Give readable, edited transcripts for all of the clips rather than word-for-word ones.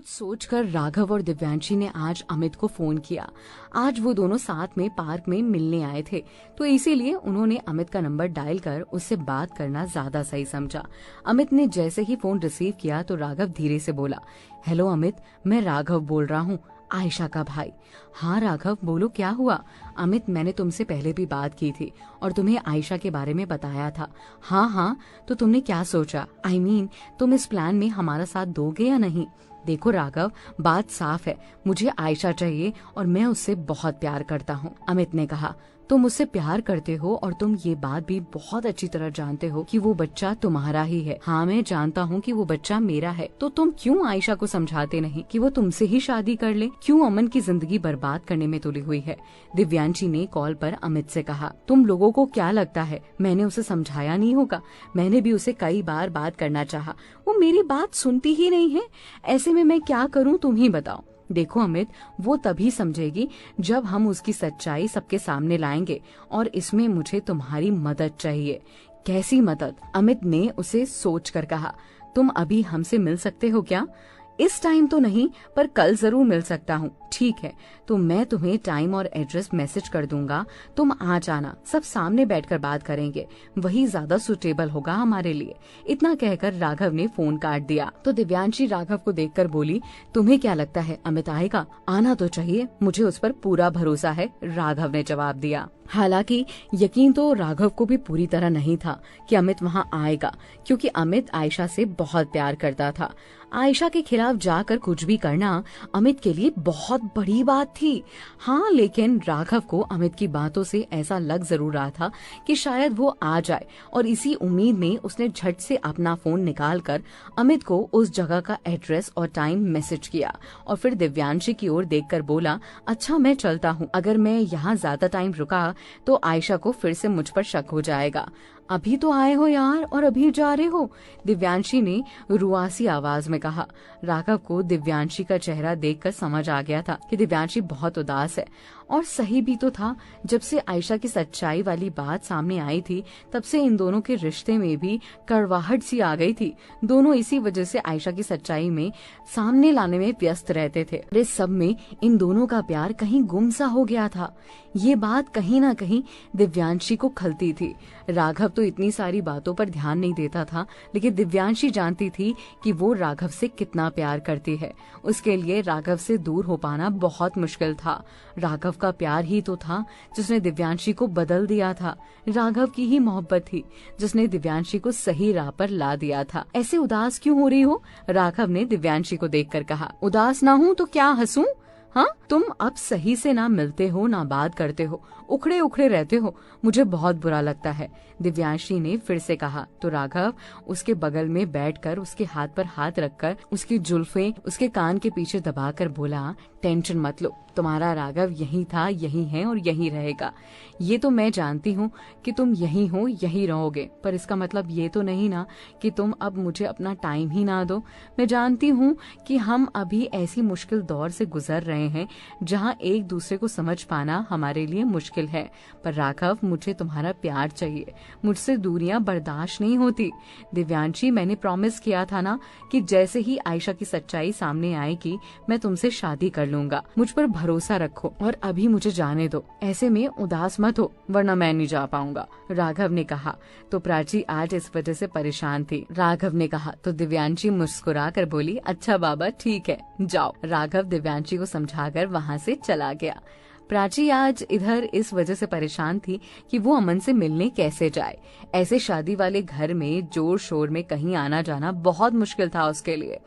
कुछ सोचकर राघव और दिव्यांशी ने आज अमित को फोन किया। आज वो दोनों साथ में पार्क में मिलने आए थे, तो इसीलिए उन्होंने अमित का नंबर डायल कर उससे बात करना ज्यादा सही समझा। अमित ने जैसे ही फोन रिसीव किया तो राघव धीरे से बोला, हेलो अमित, मैं राघव बोल रहा हूँ, आयशा का भाई। हाँ राघव, बोलो क्या हुआ? अमित, मैंने तुमसे पहले भी बात की थी और तुम्हें आयशा के बारे में बताया था। हाँ, तो तुमने क्या सोचा? I mean, तुम इस प्लान में हमारा साथ दोगे या नहीं? देखो राघव, बात साफ है, मुझे आयशा चाहिए और मैं उससे बहुत प्यार करता हूँ। अमित ने कहा, तुम उससे प्यार करते हो और तुम ये बात भी बहुत अच्छी तरह जानते हो कि वो बच्चा तुम्हारा ही है। हाँ, मैं जानता हूँ कि वो बच्चा मेरा है, तो तुम क्यों आयशा को समझाते नहीं कि वो तुमसे ही शादी कर ले? क्यों अमन की जिंदगी बर्बाद करने में तुली हुई है? दिव्यांशी ने कॉल पर अमित से कहा, तुम लोगों को क्या लगता है मैंने उसे समझाया नहीं होगा? मैंने भी उसे कई बार बात करना चाहा, वो मेरी बात सुनती ही नहीं है। ऐसे में मैं क्या करूँ, तुम ही बताओ। देखो अमित, वो तभी समझेगी जब हम उसकी सच्चाई सबके सामने लाएंगे और इसमें मुझे तुम्हारी मदद चाहिए। कैसी मदद? अमित ने उसे सोचकर कहा, तुम अभी हमसे मिल सकते हो क्या? इस टाइम तो नहीं, पर कल जरूर मिल सकता हूँ। ठीक है, तो मैं तुम्हें टाइम और एड्रेस मैसेज कर दूंगा, तुम आ जाना, सब सामने बैठकर बात करेंगे, वही ज्यादा सुटेबल होगा हमारे लिए। इतना कहकर राघव ने फोन काट दिया। तो दिव्यांशी राघव को देखकर बोली, तुम्हें क्या लगता है अमित आएगा? आना तो चाहिए, मुझे उस पर पूरा भरोसा है, राघव ने जवाब दिया। हालांकि यकीन तो राघव को भी पूरी तरह नहीं था कि अमित वहां आएगा, क्योंकि अमित आयशा से बहुत प्यार करता था। आयशा के खिलाफ जाकर कुछ भी करना अमित के लिए बहुत बड़ी बात थी। हाँ, लेकिन राघव को अमित की बातों से ऐसा लग जरूर रहा था कि शायद वो आ जाए, और इसी उम्मीद में उसने झट से अपना फोन निकालकर अमित को उस जगह का एड्रेस और टाइम मैसेज किया और फिर दिव्यांशी की ओर देखकर बोला, अच्छा मैं चलता हूँ, अगर मैं यहाँ ज्यादा टाइम रुका तो आयशा को फिर से मुझ पर शक हो जाएगा। अभी तो आए हो यार और अभी जा रहे हो, दिव्यांशी ने रुआसी आवाज में कहा। राघव को दिव्यांशी का चेहरा देखकर समझ आ गया था कि दिव्यांशी बहुत उदास है, और सही भी तो था। जब से आयशा की सच्चाई वाली बात सामने आई थी, तब से इन दोनों के रिश्ते में भी कड़वाहट सी आ गई थी। दोनों इसी वजह से आयशा की सच्चाई में सामने लाने में व्यस्त रहते थे। इस सब में इन दोनों का प्यार कहीं गुम सा हो गया था। ये बात कहीं ना कहीं दिव्यांशी को खलती थी। राघव तो इतनी सारी बातों पर ध्यान नहीं देता था, लेकिन दिव्यांशी जानती थी कि वो राघव से कितना प्यार करती है। उसके लिए राघव से दूर हो पाना बहुत मुश्किल था। राघव का प्यार ही तो था जिसने दिव्यांशी को बदल दिया था। राघव की ही मोहब्बत थी जिसने दिव्यांशी को सही राह पर ला दिया था। ऐसे उदास क्यों हो रही हो? राघव ने दिव्यांशी को देखकर कहा। उदास ना हूँ तो क्या हंसूं? हाँ, तुम अब सही से ना मिलते हो ना बात करते हो, उखड़े उखड़े रहते हो, मुझे बहुत बुरा लगता है, दिव्यांशी ने फिर से कहा। तो राघव उसके बगल में बैठकर उसके हाथ पर हाथ रखकर उसकी जुल्फें उसके कान के पीछे दबाकर बोला, टेंशन मत लो, तुम्हारा राघव यही था, यही है और यही रहेगा। ये तो मैं जानती हूँ कि तुम यही हो, यही रहोगे, पर इसका मतलब ये तो नहीं ना कि तुम अब मुझे अपना टाइम ही ना दो। मैं जानती हूँ कि हम अभी ऐसी मुश्किल दौर से गुजर रहे हैं जहाँ एक दूसरे को समझ पाना हमारे लिए मुश्किल है, पर राघव मुझे तुम्हारा प्यार चाहिए, मुझसे दूरियां बर्दाश्त नहीं होती। दिव्यांशी, मैंने प्रॉमिस किया था ना कि जैसे ही आयशा की सच्चाई सामने आएगी मैं तुमसे शादी कर लूंगा, मुझ पर भरोसा रखो और अभी मुझे जाने दो, ऐसे में उदास मत हो वरना मैं नहीं जा पाऊंगा, राघव ने कहा। तो प्राची आज इस वजह से परेशान थी। राघव ने कहा तो दिव्यांशी मुस्कुरा कर बोली, अच्छा बाबा ठीक है, जाओ। राघव दिव्यांशी को समझाकर वहाँ से चला गया। प्राची आज इधर इस वजह से परेशान थी कि वो अमन से मिलने कैसे जाए। ऐसे शादी वाले घर में जोर शोर में कहीं आना जाना बहुत मुश्किल था उसके लिए।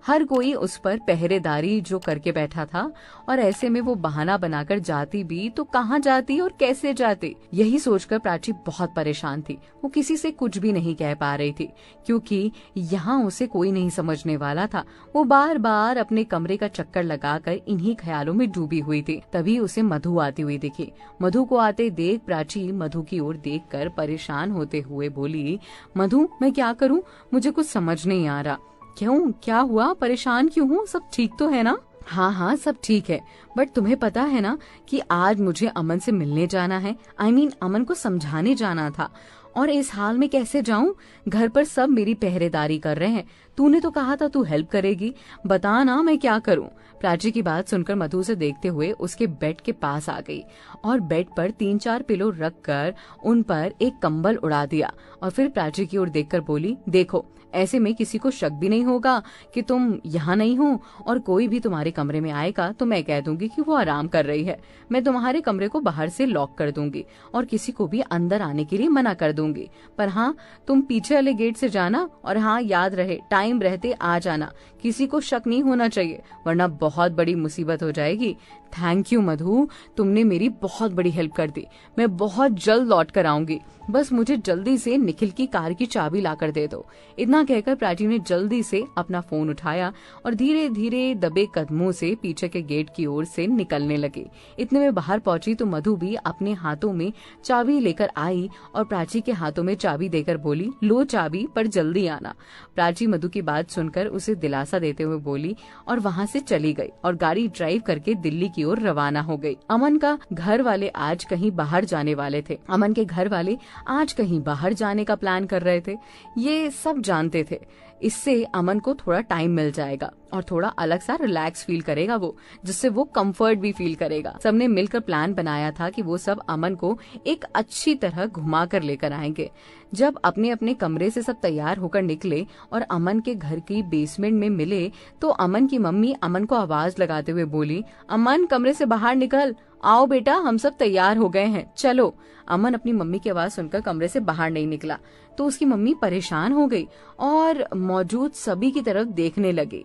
हर कोई उस पर पहरेदारी जो करके बैठा था, और ऐसे में वो बहाना बनाकर जाती भी तो कहाँ जाती और कैसे जाती, यही सोचकर प्राची बहुत परेशान थी। वो किसी से कुछ भी नहीं कह पा रही थी क्योंकि यहाँ उसे कोई नहीं समझने वाला था। वो बार बार अपने कमरे का चक्कर लगाकर इन्हीं ख्यालों में डूबी हुई थी। तभी उसे मधु आती हुई दिखी। मधु को आते देख प्राची मधु की ओर देखकर परेशान होते हुए बोली, मधु मैं क्या करूँ, मुझे कुछ समझ नहीं आ रहा। क्यों, क्या हुआ, परेशान क्यों हूँ, सब ठीक तो है ना? हाँ सब ठीक है, बट तुम्हें पता है ना कि आज मुझे अमन से मिलने जाना है। I mean, अमन को समझाने जाना था, और इस हाल में कैसे जाऊं? घर पर सब मेरी पहरेदारी कर रहे हैं, तूने तो कहा था तू हेल्प करेगी, बता ना मैं क्या करूं। प्राची की बात सुनकर मधु उसे देखते हुए उसके बेड के पास आ गई और बेड पर 3-4 पिलो रखकर उन पर एक कंबल उड़ा दिया और फिर प्राची की ओर देखकर बोली, देखो ऐसे में किसी को शक भी नहीं होगा कि तुम यहाँ नहीं हो, और कोई भी तुम्हारे कमरे में आएगा तो मैं कह दूंगी कि वो आराम कर रही है। मैं तुम्हारे कमरे को बाहर से लॉक कर दूंगी और किसी को भी अंदर आने के लिए मना कर दूंगी। पर हाँ, तुम पीछे वाले गेट से जाना, और हाँ याद रहे टाइम रहते आ जाना, किसी को शक नहीं होना चाहिए वरना बहुत बड़ी मुसीबत हो जाएगी। थैंक यू मधु, तुमने मेरी बहुत बड़ी हेल्प कर दी। मैं बहुत जल्द लौट कर आऊंगी, बस मुझे जल्दी से निखिल की कार की चाबी लाकर दे दो। इतना कहकर प्राची ने जल्दी से अपना फोन उठाया और धीरे धीरे दबे कदमों से पीछे के गेट की ओर से निकलने लगी। इतने में बाहर पहुंची तो मधु भी अपने हाथों में चाबी लेकर आई और प्राची के हाथों में चाबी देकर बोली, लो चाबी, पर जल्दी आना। प्राची मधु की बात सुनकर उसे दिलासा देते हुए बोली और वहाँ से चली गई और गाड़ी ड्राइव करके दिल्ली की ओर रवाना हो गई। अमन का घर वाले आज कहीं बाहर जाने वाले थे। अमन के घर वाले आज कहीं बाहर जाने का प्लान कर रहे थे। ये सब जानते थे, इससे अमन को थोड़ा टाइम मिल जाएगा और थोड़ा अलग सा रिलैक्स फील करेगा वो, जिससे वो कंफर्ट भी फील करेगा। सबने मिलकर प्लान बनाया था कि वो सब अमन को एक अच्छी तरह घुमा कर लेकर आएंगे। जब अपने अपने कमरे से सब तैयार होकर निकले और अमन के घर की बेसमेंट में मिले तो अमन की मम्मी अमन को आवाज लगाते हुए बोली, अमन कमरे से बाहर निकल, आओ बेटा हम सब तैयार हो गए हैं, चलो। अमन अपनी मम्मी की आवाज सुनकर कमरे से बाहर नहीं निकला तो उसकी मम्मी परेशान हो गई और मौजूद सभी की तरफ देखने लगी।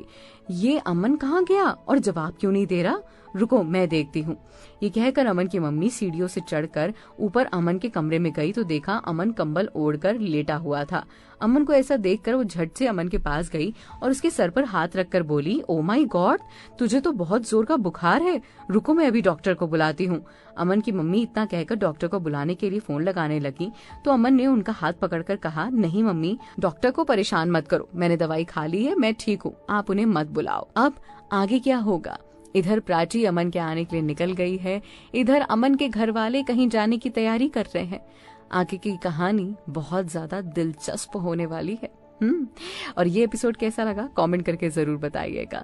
ये अमन कहाँ गया और जवाब क्यों नहीं दे रहा? रुको मैं देखती हूँ। ये कहकर अमन की मम्मी सीढ़ियों से चढ़कर ऊपर अमन के कमरे में गई तो देखा अमन कंबल ओढ़कर लेटा हुआ था। अमन को ऐसा देखकर वो झट से अमन के पास गई और उसके सर पर हाथ रखकर बोली, ओ माय गॉड, तुझे तो बहुत जोर का बुखार है, रुको मैं अभी डॉक्टर को बुलाती हूँ। अमन की मम्मी इतना कहकर डॉक्टर को बुलाने के लिए फोन लगाने लगी तो अमन ने उनका हाथ पकड़कर कहा, नहीं मम्मी, डॉक्टर को परेशान मत करो, मैंने दवाई खा ली है, मैं ठीक हूँ, आप उन्हें मत बुलाओ। अब आगे क्या होगा? इधर प्राची अमन के आने के लिए निकल गई है, इधर अमन के घर वाले कहीं जाने की तैयारी कर रहे हैं। आगे की कहानी बहुत ज्यादा दिलचस्प होने वाली है। और ये एपिसोड कैसा लगा कमेंट करके जरूर बताइएगा।